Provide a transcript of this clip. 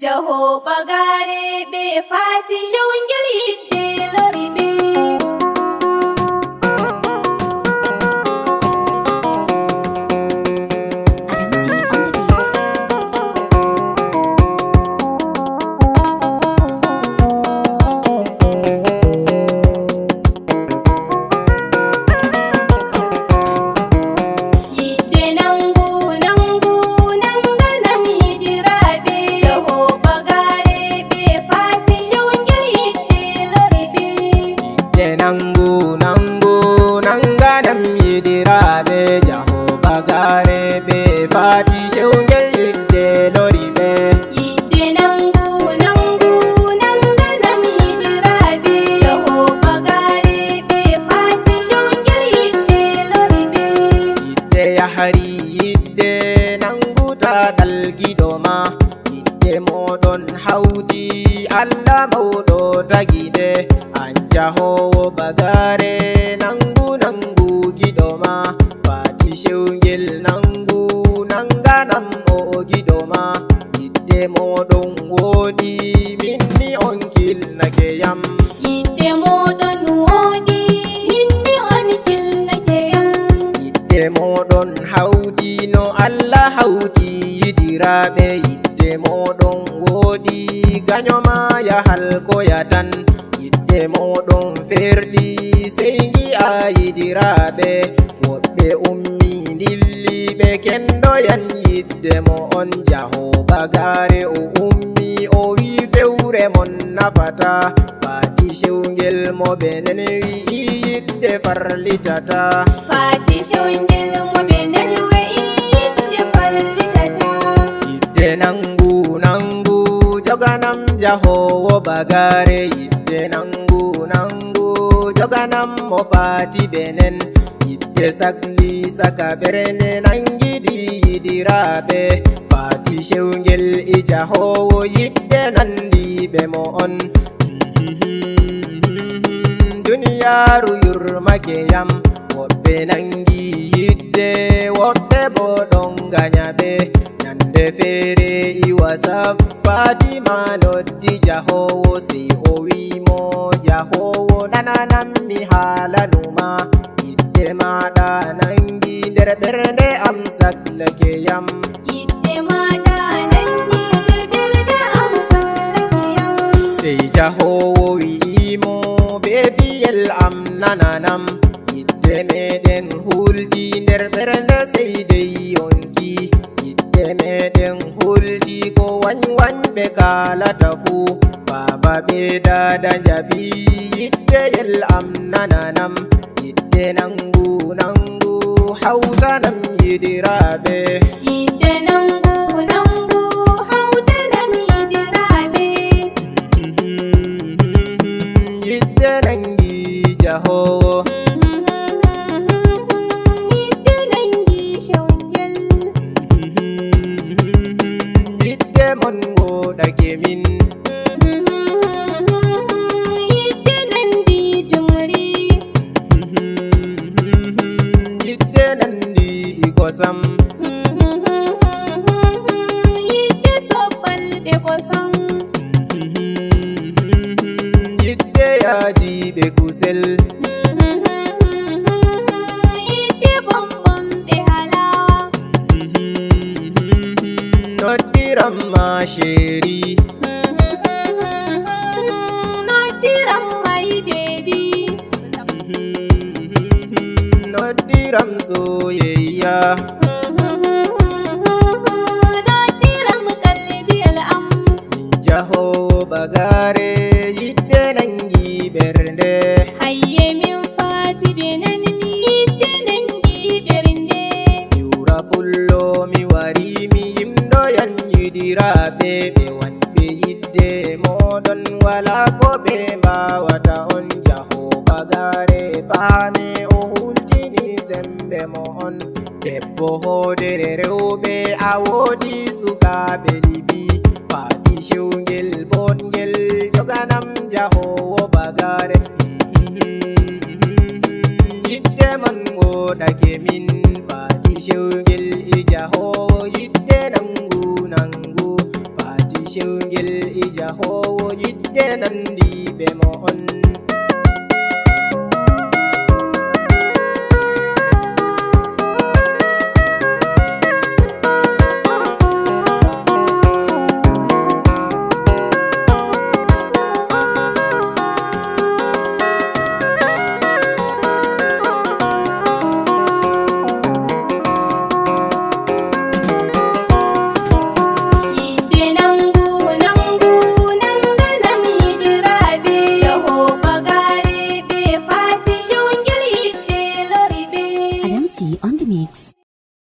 Jaho bagare be fati shawngel yidde lori be. Nangu nangu nanganam yidirabe jaho bagare be fati shewngel yidde lori be. Yidde nangu nangu nanganam yidirabe jaho bagare be fati shewngel yidde lori be. Yidde yahari yidde nangu ta dalgidoma yidde modon hawdi Allah mawɗo tagide. Jahowo bagare nangu nangu gidoma fati shewngel nangu nanganam o gidoma yidde moɗon wodi minni on kilnake yam. Yidde moɗon wodi minni on kilnake yam. Yidde moɗon hawti no Allah hawti yidiraɓe yidde moɗon wodi ganyoma yahal koyatan. Yidde moɗon ferɗi sey gi'a yidiraɓe woɓɓe ummi dilliɓe kendoyan yidde mo on jaho bagare o ummi o wi fewre mon nafata fati shewngel mo benen wi'i yidde farlitata. Fati shewngel mo benen wi'i yidde farlitata. Yidde nangu nangu joganam jahowo bagare yidde nangu nangu joganam mo fati benen yidde sakli saka berene nangidi yidiraɓe fati shewngel e jahowo yidde nandiɓe mo on. Duniyaru yurmake yam woɓɓe nangi yidde woɓɓe bo ɗon ganyaɓe. Nyande feere iwa saffati ma noddi jahowo sey o wimo jahowo nananam mi haalanuma yidde maɗa nangi nder ɓernde am saklake yam. Yidde maɗa nangi nder ɓernde am saklake yam. Sey jahowo wi'imo bebiyel am nananam yidde meɗen huldi nder ɓernde sey dey yonki. Yidde meɗen huldi ko wanwanɓe kalata fuu baba ɓe dada jaɓi yiddeyel am nananam yidde nangu nangu hawtanam yidiraɓe. Yidde nangu nangu hawtanam yidiraɓe. Yidde nangi jahowo yidde nangi shewngel. yidde mon woɗake min yidde nandi jumri. yidde nandi kosam yidde soppalɓe kosam. yidde yajiɓe kusel yidde bombomɓe halawa. noddiram ma sheri noddiram my baby. noddiram soyayya noddiram kalbiyal am. min jahowo bagare yidde nangi ɓernde. Hayye min fati benen mi yidde nangi ɓernde. Yura fullo mi wari mi yimɗoyan yidiraɓe ɓe wanɓe yidde moɗon wala ko ɓe mbawata on jaho bagare paame o hultini sembe mo on. Debbo hoodere rewɓe a woodi sukaɓe ɗiɗi fati shewngel boɗgel joganam jahowo bagare. Yidde man woɗake min fati shewngel e jahowo yidde nangu nangu fati shewngel ngel ija howo yidde nandi be mo on